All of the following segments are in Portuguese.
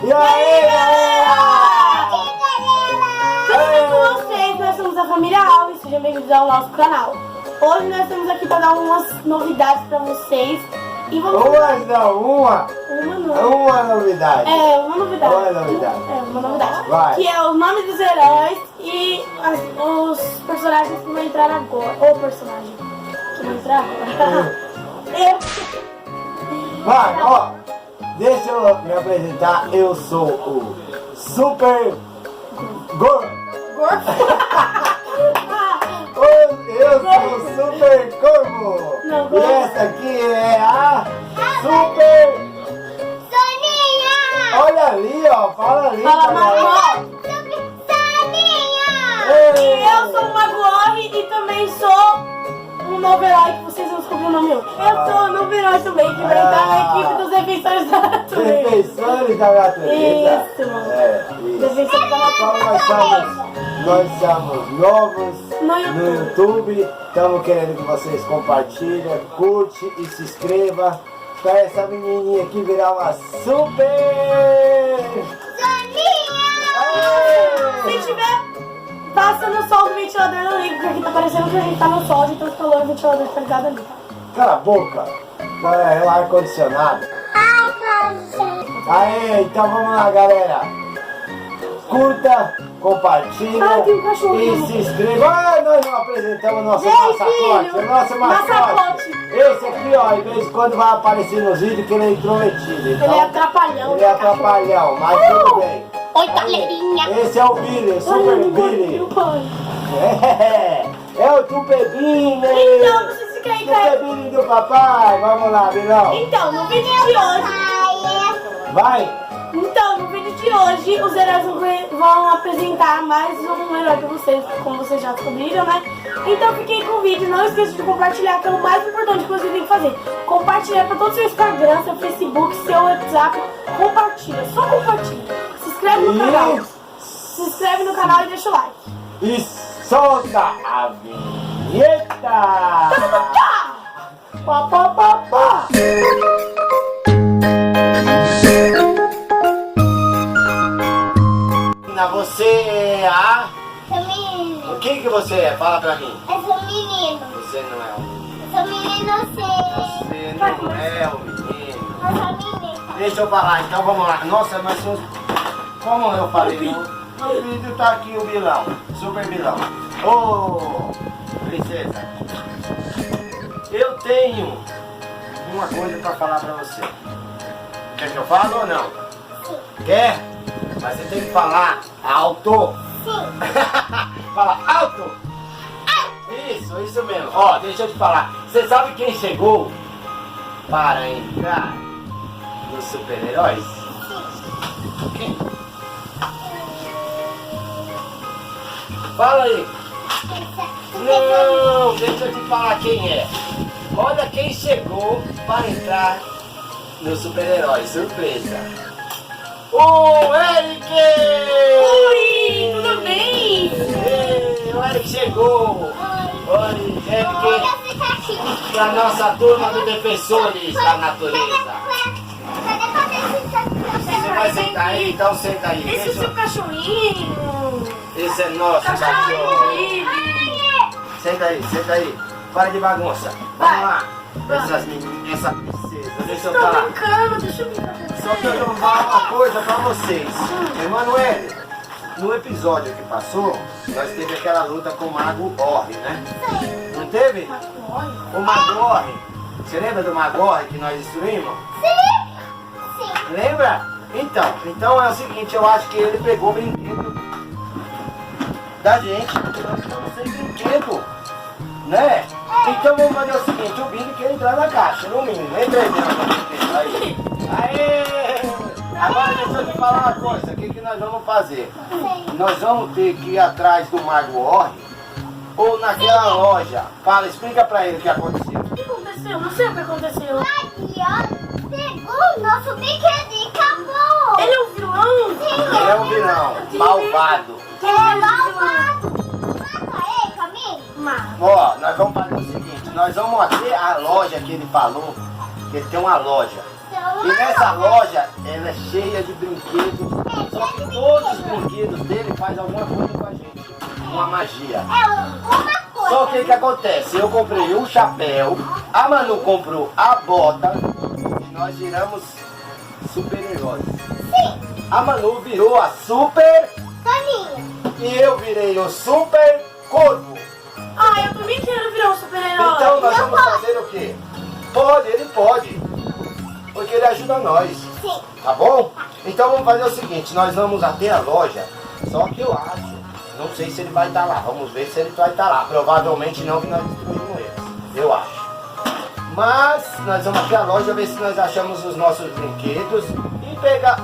E aí, galera? Tudo bem com vocês? Nós somos a família Alves, sejam bem-vindos ao nosso canal. Hoje nós estamos aqui para dar umas novidades para vocês. E vamos Uma novidade. Uma novidade. Vai. Que é o nome dos heróis e os personagens que vão entrar agora. Ou personagem que vão entrar agora. Vai, ó. Deixa eu me apresentar. Eu sou o Super Gordo. Eu sou o Super Corvo. Não, E essa aqui é a Super Soninha! Olha ali, ó. Fala ali. Fala, pra Mago. galera. Soninha! E eu sou o Mago Orre e também sou um novo herói que vocês vão descobrir o nome hoje. Eu sou um novo herói também que vai entrar na equipe dos defensores da natureza. Defensores da natureza. Isso. Isso. Defensores da Então natureza. nós somos novos No no YouTube. Estamos querendo que vocês compartilhem, curte e se inscreva para essa menininha aqui virar uma super. Se tiver passando o sol do ventilador, não ligo, porque aqui tá parecendo que a gente tá no sol, de tanto calor, o ventilador tá ligado ali. Cala a boca. É o ar-condicionado. Aê, então vamos lá, galera. Curta, compartilha Tem um cachorrinho. e se inscreva. Ah, nós não apresentamos nosso Filho, mascote. mascote. Esse aqui, ó, de vez em quando vai aparecer nos vídeos que ele é intrometido. Ele Então, é atrapalhão. ele é atrapalhão, mas tudo bem. Oi, galerinha! Esse é o Billy, o Super Billy. É o Tupebini. Então, vocês ficam aí, cara. Tupebini do papai. Vamos lá, Bilão. Então, no vídeo de hoje. Vai. Então, no vídeo de hoje, os heróis vão apresentar mais um herói pra vocês, como vocês já descobriram, né? Então, fiquem com o vídeo. Não esqueça de compartilhar, que é o mais importante que você tem que fazer. Compartilhar pra todo o seu Instagram, seu Facebook, seu WhatsApp. Compartilha, só compartilha. Se inscreve no canal. Se inscreve no canal e deixa o like. E solta a vinheta. Pá, pá, pá, pá. Você é a... Sou menino. O que você é? Fala pra mim. Eu sou menino. Você não é um menino. Eu sou menino sim. Você não é um menino. Eu sou menino. Deixa eu falar, então vamos lá. Nossa, mas como eu falei, no vídeo tá aqui o vilão, Super Vilão. Ô, princesa, eu tenho uma coisa pra falar pra você. Quer que eu fale ou não? Sim. Quer? Mas você tem que falar alto. Sim. Fala alto. Isso mesmo. Ó, deixa eu te falar. Você sabe quem chegou para entrar nos super-heróis? Quem? Fala aí. Não, deixa eu te falar quem é. Olha quem chegou para entrar nos super-heróis. Surpresa. O Eric! Oi, tudo bem? Ei, o Eric chegou! Oi, Eric! Da nossa turma dos defensores da natureza. Você vai sentar aí? Então senta aí. Esse é o seu cachorrinho. Esse é nosso cachorro. Senta aí. Para de bagunça. Vamos lá. Essa princesa. Deixa eu Tô falar. brincando, deixa eu brincar. Só que eu vou falar uma coisa pra vocês. Emanuele, no episódio que passou, nós teve aquela luta com o Mago Orre, né? Não teve? O Mago Orre. Você lembra do Mago Orre que nós destruímos? Sim. Lembra? Então é o seguinte, eu acho que ele pegou o brinquedo da gente, porque nós estamos sem brinquedo, né? Então vamos fazer o seguinte, o Billy quer entrar na caixa, no mínimo. Entra aí dentro do brinquedo, aí. Aê! Agora deixa eu te falar uma coisa, o que nós vamos fazer? Nós vamos ter que ir atrás do Mago Orre ou naquela loja. Fala, explica pra ele o que aconteceu. O que aconteceu? Não sei o que aconteceu. Aqui, ó. Pegou o nosso brinquedo e acabou. Ele é um vilão? Sim. Ele é um vilão, malvado. Ele é malvado. Mata ele, Camille. Mas, Ó, nós vamos fazer o seguinte, nós vamos até a loja que ele falou, que ele tem uma loja. E nessa loja ela é cheia de brinquedos. Só que todos os brinquedos dele faz alguma coisa com a gente. Uma magia. Uma coisa. Só que o que acontece? Eu comprei um chapéu, a Manu comprou a bota e nós viramos super-heróis. Sim. A Manu virou a super Toninha. e eu virei o super corvo. Ah, eu também quero virar um super-herói. Então nós Eu vamos posso. fazer o quê? Pode, ele pode. Porque ele ajuda nós. Sim. Tá bom? Então vamos fazer o seguinte, nós vamos até a loja, só que eu acho, não sei se ele vai estar lá, vamos ver se ele vai estar lá. Provavelmente não, que nós destruímos eles, eu acho. Mas nós vamos até a loja ver se nós achamos os nossos brinquedos e pegar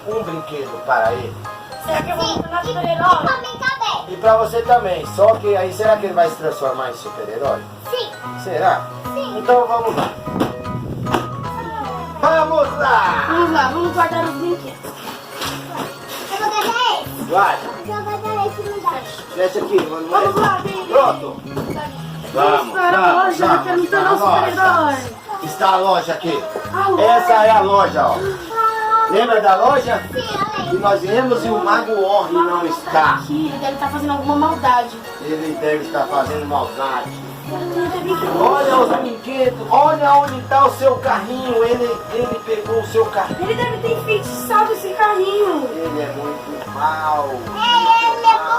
um brinquedo para ele. Será que eu vou me tornar E super-herói? também também. E para você também, só que aí será que ele vai se transformar em super-herói? Sim. Será? Sim. Então vamos lá. Vamos lá! Vamos lá, vamos guardar os brinquedos. Eu vou guardar esse. Vai, Eu vou guardar esse no lugar. deixa aqui, mano. Vamos lá, baby. Pronto. Vamos para a loja, eu quero me tornar um super-herói. Está a loja aqui. A loja. Essa é a loja, ó. Lembra da loja? Sim, E nós viemos e o Mago Orri não está. Aqui, ele deve estar fazendo alguma maldade. Ele deve estar fazendo maldade. Ele deve que- Olha os brinquedos, olha onde está o seu carrinho. Ele pegou o seu carrinho. Ele deve ter enfeitiçado esse carrinho. Ele é muito mal. Ele é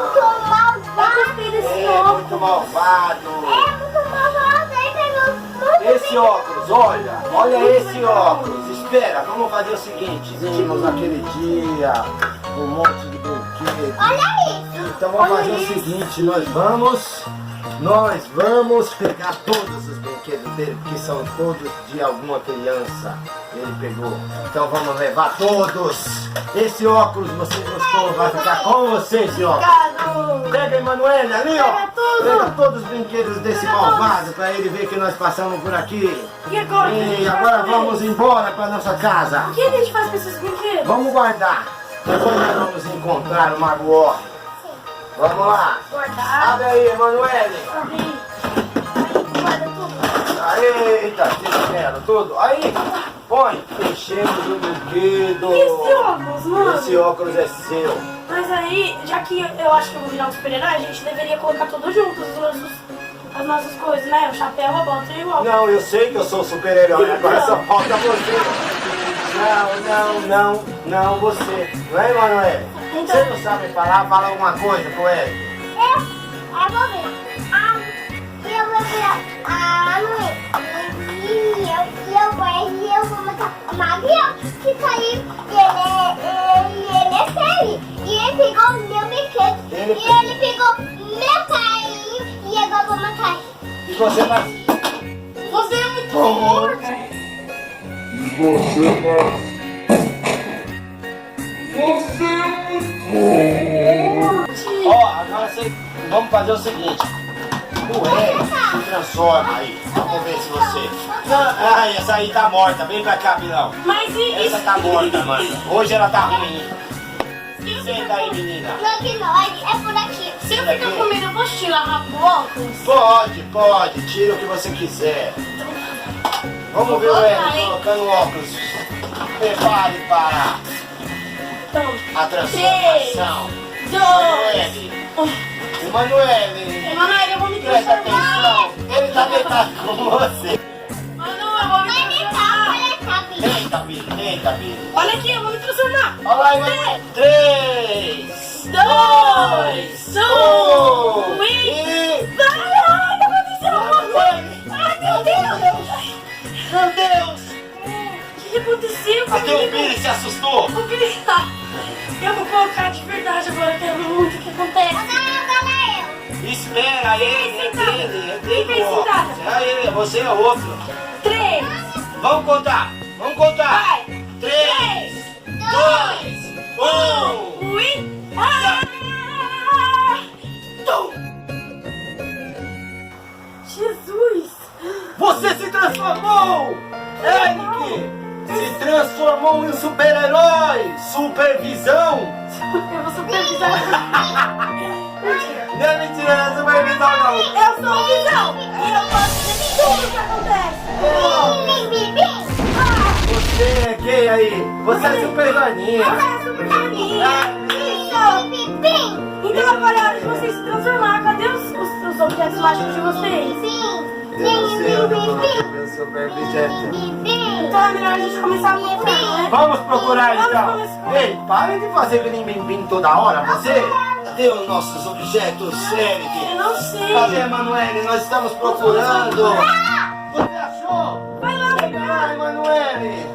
muito Eu malvado. gostei desse É muito óculos. malvado. É muito malvado. Ele pegou muito Esse óculos, olha esse óculos. Espera, vamos fazer o seguinte. Vimos aquele dia um monte de brinquedos. Olha isso. Então vamos Olha fazer isso. o seguinte, nós vamos pegar todos os brinquedos dele, que são todos de alguma criança. Ele pegou. Então vamos levar todos. Esse óculos você gostou, vai ficar com você esse óculos. Obrigado. Pega Emanuele ali, ó. Pega tudo. Pega todos os brinquedos desse Pega malvado para ele ver que nós passamos por aqui. E agora? E agora vamos embora para nossa casa. O que a gente faz com esses brinquedos? Vamos guardar. Depois nós vamos encontrar o Mago Orri. Vamos lá. Guardar. Abre aí, Emanuele. Abrir. Guarda tudo. Eita, desespero, tudo. Aí, põe. Enchemos o brinquedo. E esse óculos, mano? Esse óculos é seu. Mas aí, já que eu acho que eu vou virar um super-herói, a gente deveria colocar tudo junto, as nossas coisas, né? O chapéu, a bota e o óculos. Não, eu sei que eu sou super-herói, agora só falta você. Não, você. Não é, Emanuele? Então- Você não sabe falar? Fala alguma coisa com ele. Eu vou ver. Eu vou virar a mãe. E eu vou matar a Maria, que caiu. Ele é sério. E ele pegou o meu brinquedo. Ele E ele pegou meu carrinho. E agora eu vou matar ele. E você vai... Você é muito forte! Ó, agora você... Vamos fazer o seguinte. O Eric se transforma aí. Vamos ver se você... Não, ai, essa aí tá morta. Vem pra cá, Pilão. Mas e Essa tá morta, mano. Hoje ela tá ruim. Senta aí, menina. Não, aqui não. É por aqui. se eu ficar com medo, eu posso tirar o óculos? Pode. Tira o que você quiser. Vamos ver o Eric colocando óculos. Prepare para Então, a transformação. 2, Emanuele, Emanuele, eu vou me presta transformar. atenção. Ele tá deitado com você. Manu, eu vou me transformar. Eita, Billy. Olha aqui, eu vou me transformar. Olha lá, Emanuele. 3, 2, 1 e... Vai, ai, aconteceu alguma coisa. Ai, meu Deus. Meu Deus! O que aconteceu Até o comigo? Billy se assustou. O Billy tá. Eu vou colocar de verdade agora, eu quero ver muito o que acontece. Espera, ele, é dele Fica ó. sentada. É ele, você é outro. 3, Vamos contar. vai. 3, 2, 1. E... Ah! Tum. Jesus! Você se transformou! Eric! Se transformou em um super-herói! Supervisão! Eu vou supervisar. Não é mentira, não é supervisão não! Eu sou o Visão! E eu posso ver tudo o que acontece! Você é quem aí? Você é super heroína. Você é super joaninha. Isso. Pim. Então agora é hora de vocês se transformar. Cadê os objetos mágicos de vocês? Meu super objeto. Então é melhor a gente começar a procurar, né? Vamos procurar Vamos então. começar. Ei, parem de fazer bim-bim toda hora, você. Cadê os nossos objetos, Eric? Eu não sei. Cadê, Emanuele? Nós estamos procurando. Você achou? Vai lá, Ai, Emanuele.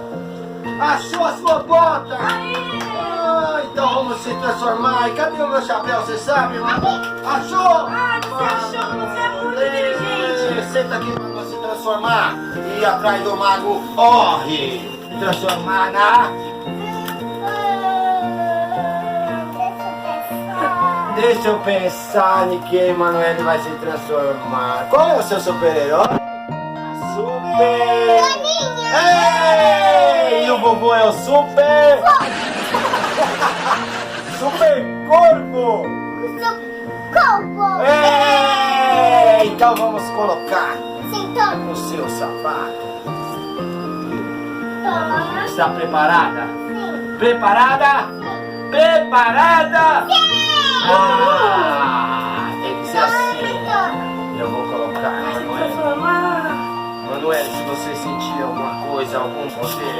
Achou a sua bota. Ah, então vamos se transformar. E cadê o meu chapéu, você sabe? Achou? Ah, você achou? Você é muito inteligente. Senta aqui pra nós se transformar. E ir atrás do mago Orre. Transformar na... Deixa eu pensar em que Emanuele vai se transformar. Qual é o seu super-herói? Super... Ei! E o vovô é o super... Super Corpo! Ei! Então vamos colocar no seu sapato. Está preparada? Preparada? Preparada? Ah, tem que ser assim. Eu vou colocar, Manuel. Manuel, se você sentir alguma coisa, algum poder,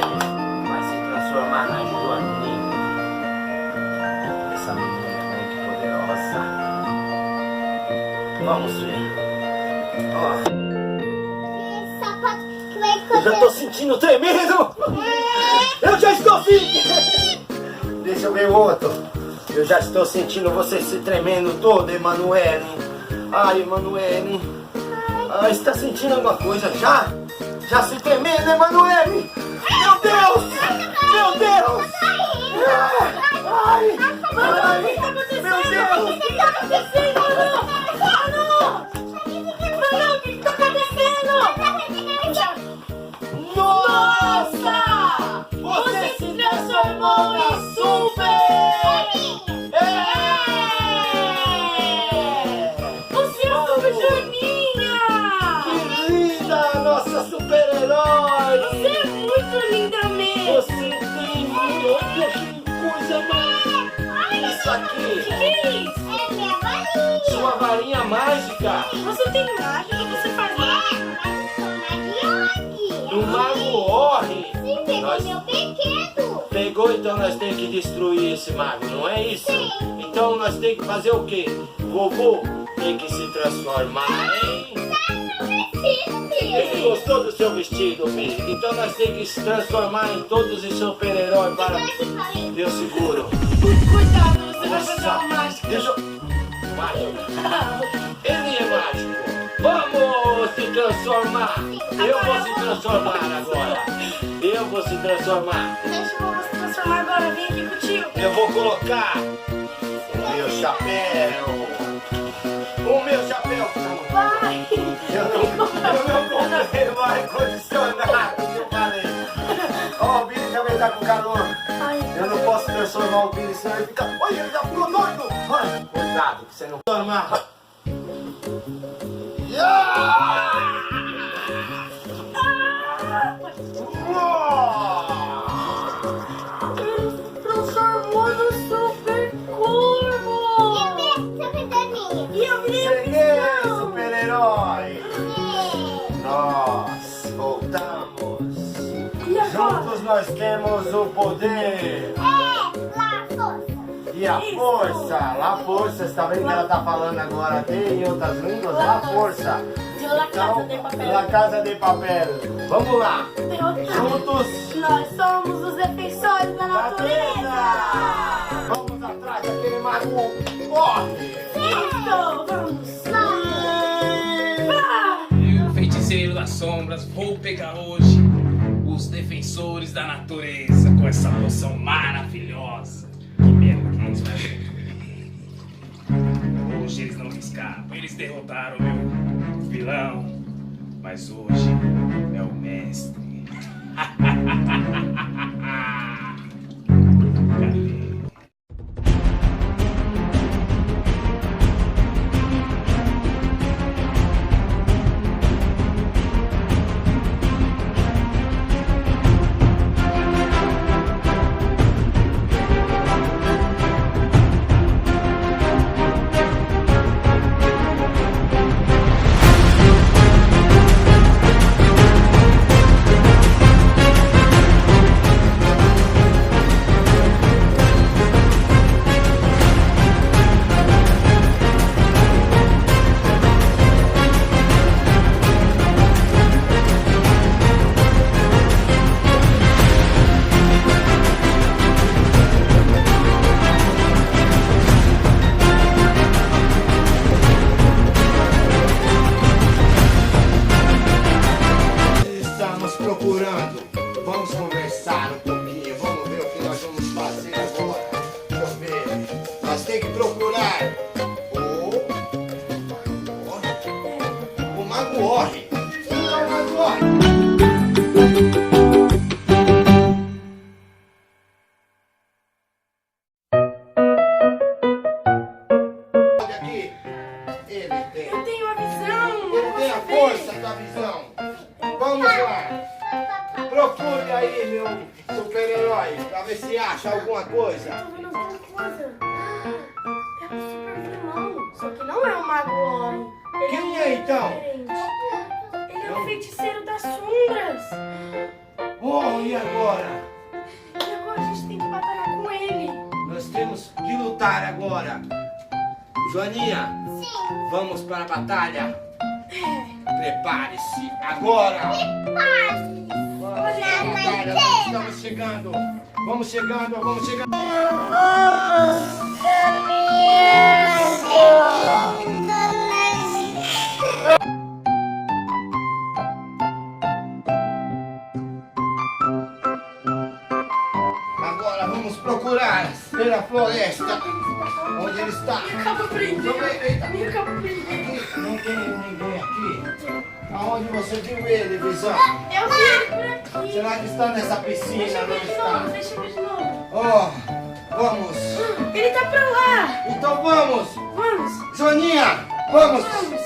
vai se transformar na Joaninha. Essa menina é muito poderosa. Vamos ver. Ó. Eu já tô sentindo tremendo. Eu já estou sentindo. Deixa eu ver o outro. Eu já estou sentindo você se tremendo todo, Emanuele. Ai, Emanuele. Ah, está sentindo alguma coisa já? Já se tremendo, Emanuele? Meu Deus! Meu Deus! Ai! Ai! Meu Deus! O que está acontecendo, Manu? Manu, o que está acontecendo? Nossa! Você se transformou em super! Você é super Joaninha! Que linda! Nossa super-herói! Você é muito linda mesmo! Você tem... Olha que coisa mais... Isso O aqui! que é isso? Sua varinha mágica! Você tem mágica? O que você faz lá? Do mago Orre! Nós... Meu brinquedo. Pegou, então nós temos que destruir esse mago, não é isso? Então nós temos que fazer o quê? Vovô tem que se transformar em... Ele gostou do seu vestido, filho? Então nós temos que se transformar em todos os super-heróis para... Deu seguro. Cuidado, você vai fazer uma mágica. Deixa eu... Mágico. Ele é mágico. Vamos se transformar. Eu vou se transformar agora. Eu vou se transformar. Deixa eu se transformar agora. Vem aqui contigo. Eu vou colocar o meu chapéu. O meu chapéu. Vai. Eu não comprei o ar-condicionado que eu falei. Ó, o Billy também tá com calor. Ai, Eu não posso transformar o Billy, senão ele fica... Olha, ele já ficou doido. Ai, cuidado, que você não transformar. transformou no super corvo. E eu virei Cheguei, super-herói. Nós voltamos. E agora? Juntos nós temos o poder. E a força. La força. Você tá vendo que ela tá falando agora até em outras línguas? La força. De La Casa de Papel. La Casa de Papel. Vamos lá. Juntos. Nós somos os defensores da natureza. Vamos atrás daquele mago. Corre. Isso, vamos. Eu, feiticeiro das sombras, vou pegar hoje os defensores da natureza com essa poção maravilhosa. Que merda que eles fazem. Hoje eles não me escapam. Eles derrotaram o meu vilão. Mas hoje é o mestre. Cadê? força da visão. Vamos lá. Procure aí, meu super-herói, pra ver se acha alguma coisa. Tô vendo alguma coisa. É um super vilão. Só que não é um mago homem. Ele Quem é, então? diferente. Ele é o feiticeiro das sombras. Oh, e agora? E agora a gente tem que batalhar com ele. Nós temos que lutar agora. Joaninha, Sim. vamos para a batalha. Prepare-se agora. Pare. Vamos para a batalha, nós estamos chegando. Vamos chegando, vamos chegando. Agora vamos procurar pela floresta. Onde ele está? Minha capa prendeu. Eita. Minha capa prendeu. Aqui, não tem ninguém aqui. Aonde você viu ele, Visão? Eu vi ele por aqui. Será que está nessa Deixa piscina? eu Não ver de está? novo, deixa eu ver de novo. Oh, vamos. Ele tá pra lá. Então vamos. Vamos. Joaninha, vamos. Vamos.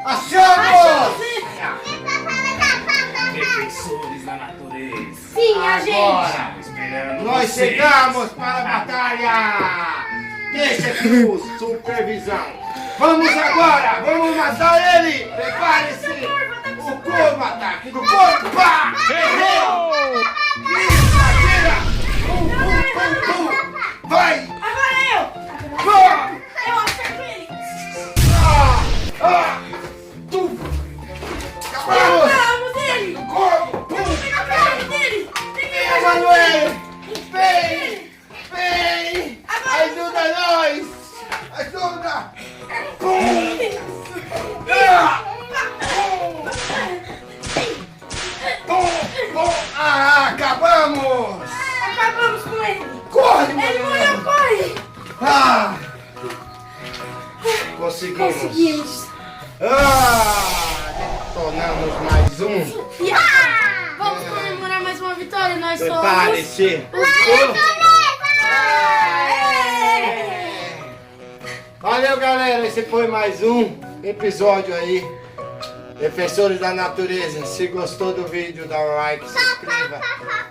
Achamos! Defensores da natureza. Sim, a gente. Agora, Esperando nós vocês. chegamos para a batalha. Deixa aqui o supervisão. Vamos agora, vamos matar ele. Prepare-se. O corvo, ataque do corvo. Pá! Errou! Isso, atira! Vai! Agora eu. Pá! Eu acerto ele. Tu! Acabamos! Vamos ele. Corvo! Pega dele. Emanuel! Vem! Vem! Ajuda nós! Ajuda! Acabamos! Acabamos com ele. Corre, Ele Manuel! morreu, corre. Ah! Conseguimos! Conseguimos. Tornamos mais um! Vamos comemorar mais uma vitória. Nós somos... Prepare-se! Valeu, galera! Esse foi mais um episódio aí. Defensores da Natureza. Se gostou do vídeo, dá um like, se inscreva.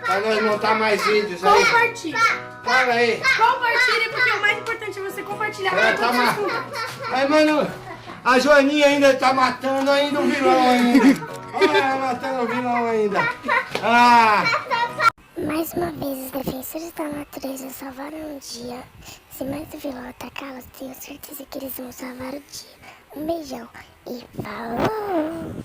Pra nós montar mais vídeos aí. Compartilhe. Fala aí. Compartilhe, porque o mais importante é você compartilhar. É, tá Aí, mano, a Joaninha ainda tá matando ainda o vilão ainda. Olha, matando o vilão ainda. Mais uma vez, os defensores da natureza salvaram um dia. Se mais o vilão atacá-los, tenho certeza que eles vão salvar o dia. Um beijão e falou!